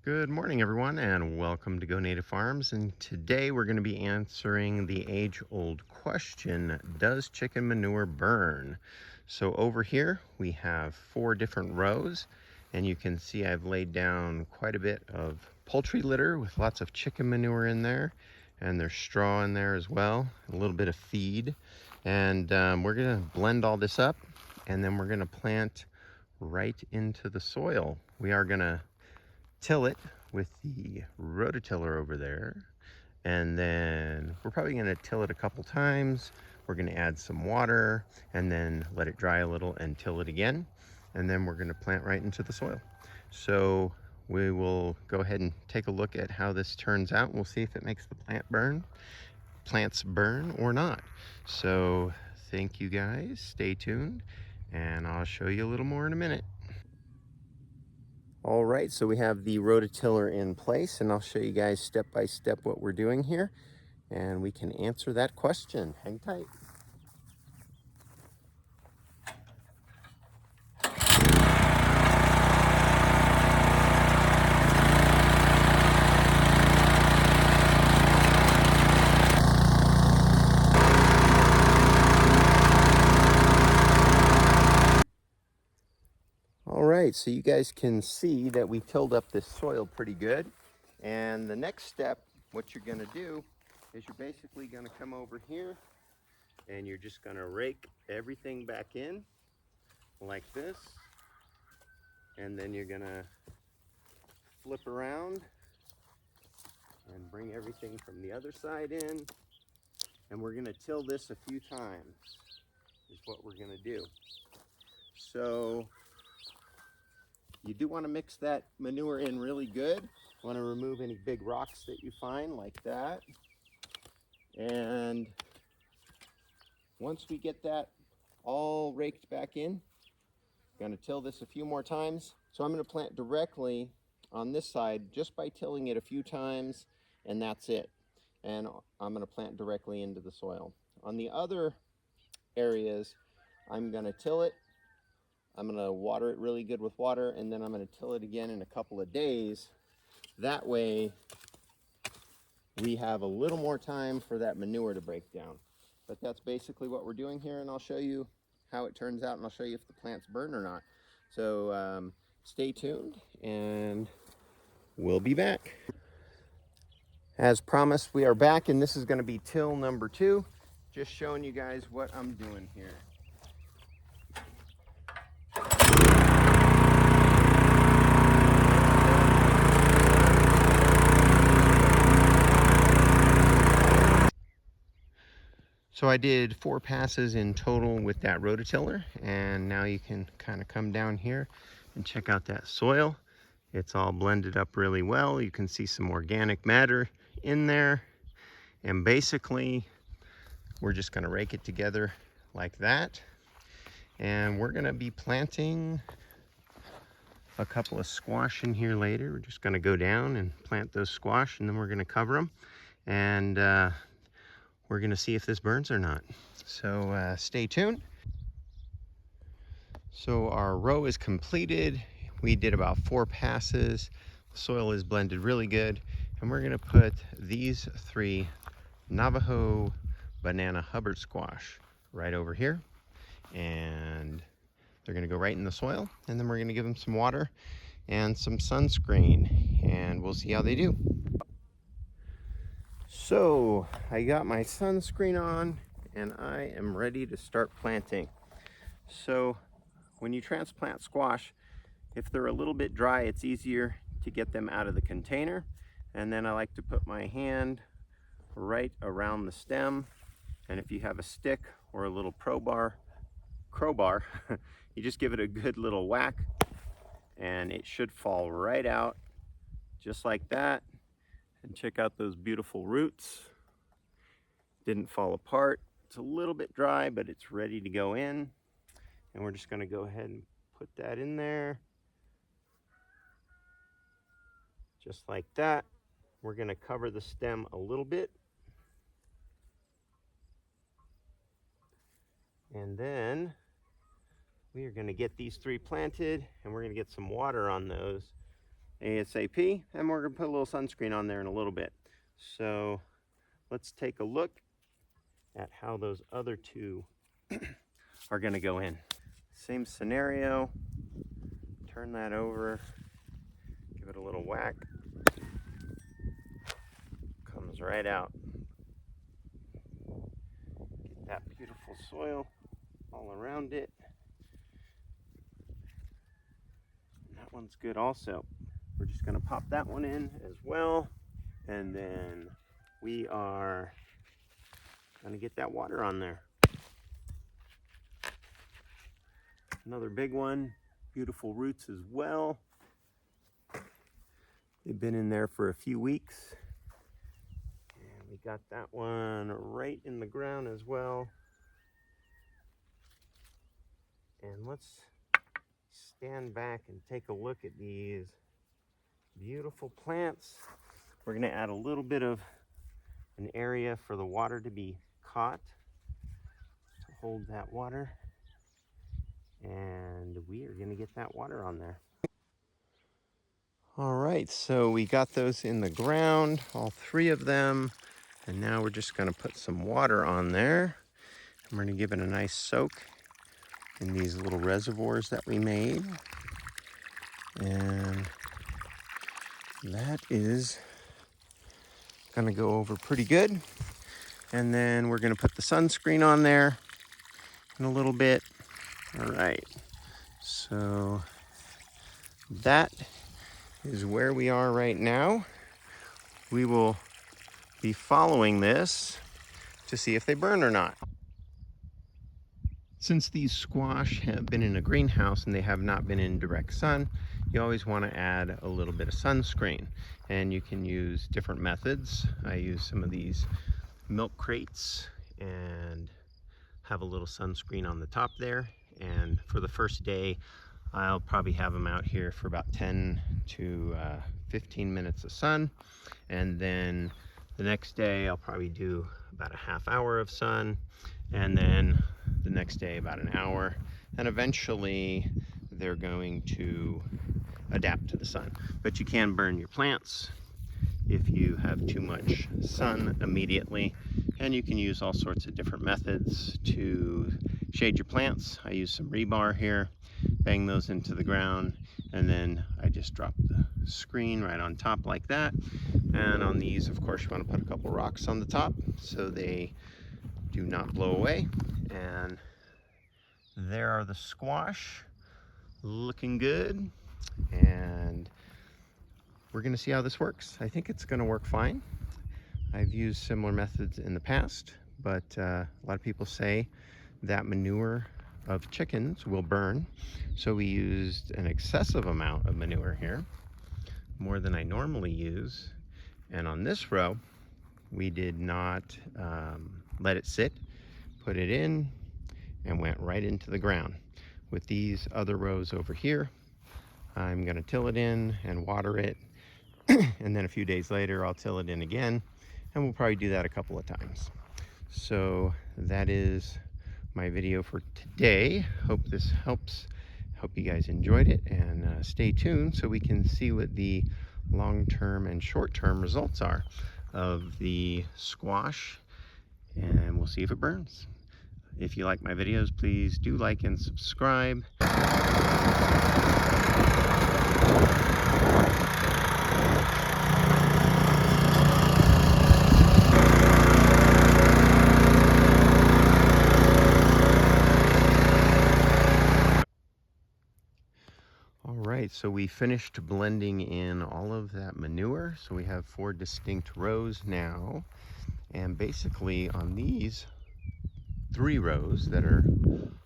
Good morning, everyone, and welcome to Go Native Farms. And today we're going to be answering the age-old question, does chicken manure burn? So over here we have 4 different rows, and you can see I've laid down quite a bit of poultry litter with lots of chicken manure in there, and there's straw in there as well, a little bit of feed. And we're going to blend all this up, and then we're going to plant right into the soil. We are going to till it with the rototiller over there, and then we're probably going to till it a couple times. We're going to add some water and then let it dry a little and till it again, and then we're going to plant right into the soil. So we will go ahead and take a look at how this turns out. We'll see if it makes the plants burn or not. So thank you guys, stay tuned, and I'll show you a little more in a minute. All right, so we have the rototiller in place, and I'll show you guys step by step what we're doing here, and we can answer that question. Hang tight. All right, so you guys can see that we tilled up this soil pretty good, and the next step, what you're gonna do is you're basically gonna come over here and you're just gonna rake everything back in like this, and then you're gonna flip around and bring everything from the other side in, and we're gonna till this a few times is what we're gonna do. So you do want to mix that manure in really good. You want to remove any big rocks that you find like that. And once we get that all raked back in, I'm going to till this a few more times. So I'm going to plant directly on this side just by tilling it a few times, and that's it. And I'm going to plant directly into the soil. On the other areas, I'm going to till it. I'm going to water it really good with water, and then I'm going to till it again in a couple of days. That way we have a little more time for that manure to break down. But that's basically what we're doing here, and I'll show you how it turns out, and I'll show you if the plants burn or not. So stay tuned, and we'll be back. As promised, we are back, and this is going to be till number 2. Just showing you guys what I'm doing here. So I did 4 passes in total with that rototiller, and now you can kind of come down here and check out that soil. It's all blended up really well. You can see some organic matter in there, and basically we're just going to rake it together like that, and we're going to be planting a couple of squash in here later. We're just going to go down and plant those squash, and then we're going to cover them, and we're going to see if this burns or not. So stay tuned. So our row is completed. We did about 4 passes. The soil is blended really good, and we're going to put these 3 Navajo banana Hubbard squash right over here, and they're going to go right in the soil, and then we're going to give them some water and some sunscreen, and we'll see how they do. So I got my sunscreen on, and I am ready to start planting. So when you transplant squash, if they're a little bit dry, it's easier to get them out of the container. And then I like to put my hand right around the stem, and if you have a stick or a little crowbar, you just give it a good little whack, and it should fall right out just like that. And check out those beautiful roots. Didn't fall apart. It's a little bit dry, but it's ready to go in. And we're just going to go ahead and put that in there. Just like that. We're going to cover the stem a little bit. And then we are going to get these 3 planted, and we're going to get some water on those. ASAP, and we're gonna put a little sunscreen on there in a little bit. So let's take a look at how those other two are gonna go in. Same scenario, turn that over, give it a little whack, comes right out. Get that beautiful soil all around it. And that one's good also. We're just gonna pop that one in as well. And then we are gonna get that water on there. Another big one, beautiful roots as well. They've been in there for a few weeks. And we got that one right in the ground as well. And let's stand back and take a look at these beautiful plants. We're gonna add a little bit of an area for the water to be caught, to hold that water. And we are gonna get that water on there. All right, so we got those in the ground, all three of them. And now we're just gonna put some water on there. And we're gonna give it a nice soak in these little reservoirs that we made. And that is gonna go over pretty good. And then we're gonna put the sunscreen on there in a little bit. All right, so that is where we are right now. We will be following this to see if they burn or not. Since these squash have been in a greenhouse and they have not been in direct sun, you always want to add a little bit of sunscreen. And you can use different methods. I use some of these milk crates and have a little sunscreen on the top there. And for the first day, I'll probably have them out here for about 10 to 15 minutes of sun. And then the next day, I'll probably do about a half hour of sun. And then the next day, about an hour. And eventually, they're going to adapt to the sun. But you can burn your plants if you have too much sun immediately. And you can use all sorts of different methods to shade your plants. I use some rebar here, bang those into the ground, and then I just drop the screen right on top like that. And on these, of course, you want to put a couple rocks on the top so they do not blow away. And there are the squash, looking good. And we're gonna see how this works. I think it's gonna work fine. I've used similar methods in the past, but a lot of people say that manure of chickens will burn. So we used an excessive amount of manure here, more than I normally use. And on this row, we did not let it sit, put it in, and went right into the ground. With these other rows over here, I'm gonna till it in and water it. And then a few days later, I'll till it in again. And we'll probably do that a couple of times. So that is my video for today. Hope this helps. Hope you guys enjoyed it, and stay tuned so we can see what the long-term and short-term results are of the squash, and we'll see if it burns. If you like my videos, please do like and subscribe. Alright, so we finished blending in all of that manure. So we have 4 distinct rows now. And basically on these 3 rows that are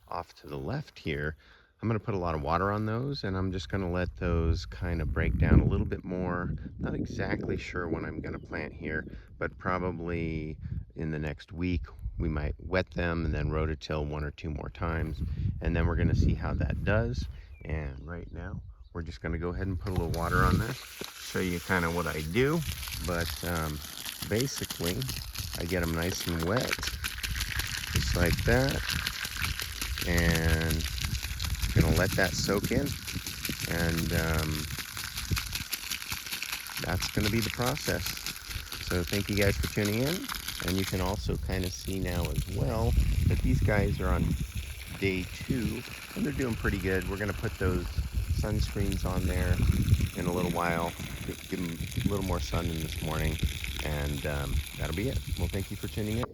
off to the left here, I'm going to put a lot of water on those, and I'm just going to let those kind of break down a little bit more. Not exactly sure when I'm going to plant here, but probably in the next week we might wet them and then rototill 1 or 2 more times, and then we're going to see how that does. And right now we're just going to go ahead and put a little water on this, show you kind of what I do. But basically I get them nice and wet, just like that, and I'm gonna let that soak in. And that's going to be the process. So thank you guys for tuning in. And you can also kind of see now as well that these guys are on day 2 and they're doing pretty good. We're going to put those sunscreens on there in a little while, give them a little more sun in this morning, and that'll be it. Well, thank you for tuning in.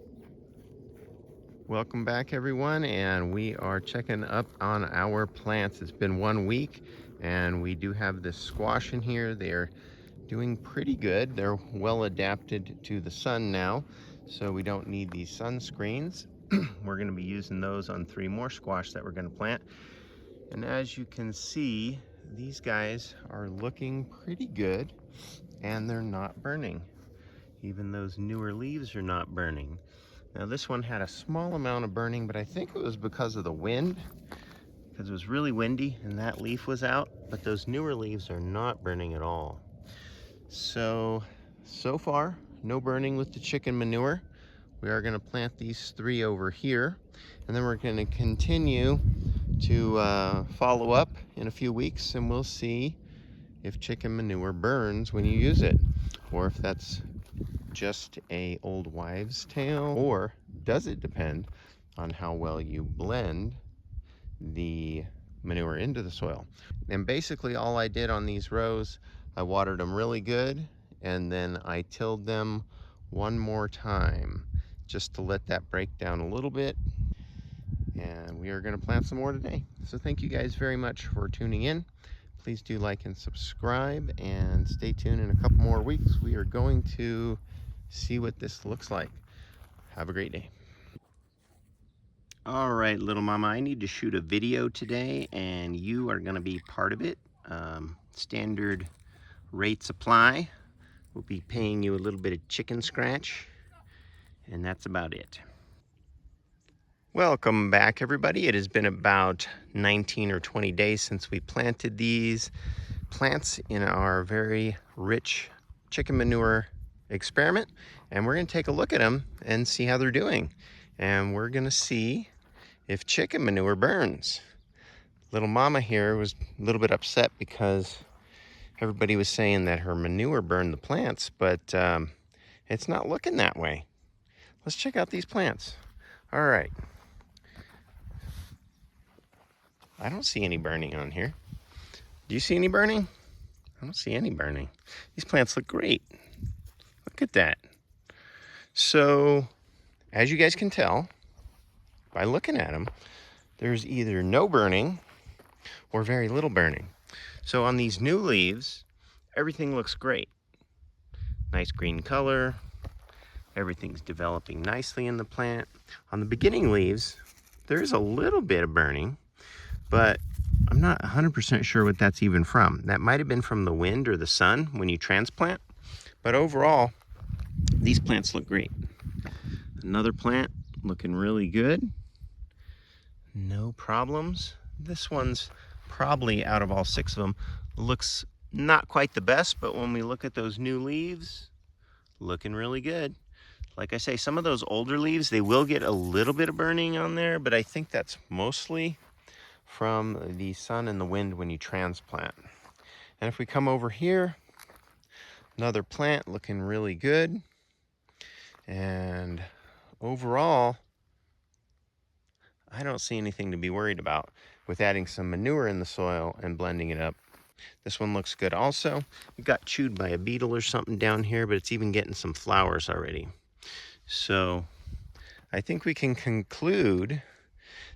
Welcome back, everyone, and we are checking up on our plants. It's been 1 week and we do have this squash in here. They're doing pretty good. They're well adapted to the sun now, so we don't need these sunscreens. We're going to be using those on 3 more squash that we're going to plant. And as you can see, these guys are looking pretty good and they're not burning. Even those newer leaves are not burning. Now this one had a small amount of burning, but I think it was because of the wind, because it was really windy and that leaf was out, but those newer leaves are not burning at all. So far, no burning with the chicken manure. We are going to plant these 3 over here, and then we're going to continue to follow up in a few weeks, and we'll see if chicken manure burns when you use it, or if that's just a old wives' tale, or does it depend on how well you blend the manure into the soil. And basically all I did on these rows, I watered them really good, and then I tilled them 1 more time just to let that break down a little bit. And we are going to plant some more today. So thank you guys very much for tuning in. Please do like and subscribe, and stay tuned. In a couple more weeks we are going to see what this looks like. Have a great day. All right, little mama, I need to shoot a video today and you are going to be part of it. Standard rate supply. We'll be paying you a little bit of chicken scratch, and that's about it. Welcome back, everybody. It has been about 19 or 20 days since we planted these plants in our very rich chicken manure experiment, and we're going to take a look at them and see how they're doing. And we're going to see if chicken manure burns. Little mama here was a little bit upset because everybody was saying that her manure burned the plants, but it's not looking that way. Let's check out these plants. All right. I don't see any burning on here. Do you see any burning? I don't see any burning. These plants look great. Look at that. So, as you guys can tell by looking at them, there's either no burning or very little burning. So on these new leaves, everything looks great. Nice green color. Everything's developing nicely in the plant. On the beginning leaves, there's a little bit of burning, but I'm not 100% sure what that's even from. That might have been from the wind or the sun when you transplant, but overall, these plants look great. Another plant looking really good. No problems. This one's probably, out of all 6 of them, looks not quite the best, but when we look at those new leaves, looking really good. Like I say, some of those older leaves, they will get a little bit of burning on there, but I think that's mostly from the sun and the wind when you transplant. And if we come over here, another plant looking really good. And overall, I don't see anything to be worried about with adding some manure in the soil and blending it up. This one looks good also. It got chewed by a beetle or something down here, but it's even getting some flowers already. So I think we can conclude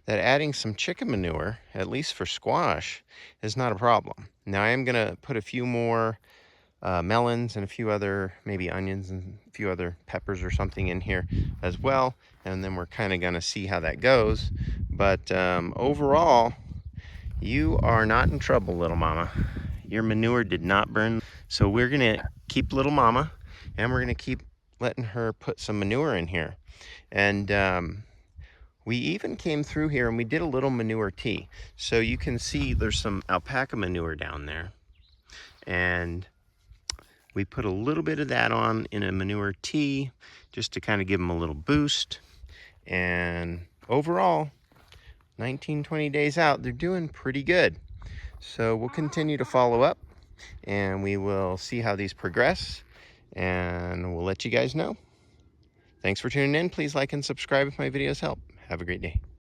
that adding some chicken manure, at least for squash, is not a problem. Now I am gonna put a few more melons and a few other, maybe onions and a few other peppers or something in here as well, and then we're kind of gonna see how that goes. But overall, you are not in trouble, little mama. Your manure did not burn. So we're gonna keep little mama, and we're gonna keep letting her put some manure in here. And we even came through here and we did a little manure tea. So you can see there's some alpaca manure down there. And we put a little bit of that on in a manure tea just to kind of give them a little boost. And overall, 19, 20 days out, they're doing pretty good. So we'll continue to follow up and we will see how these progress, and we'll let you guys know. Thanks for tuning in. Please like and subscribe if my videos help. Have a great day.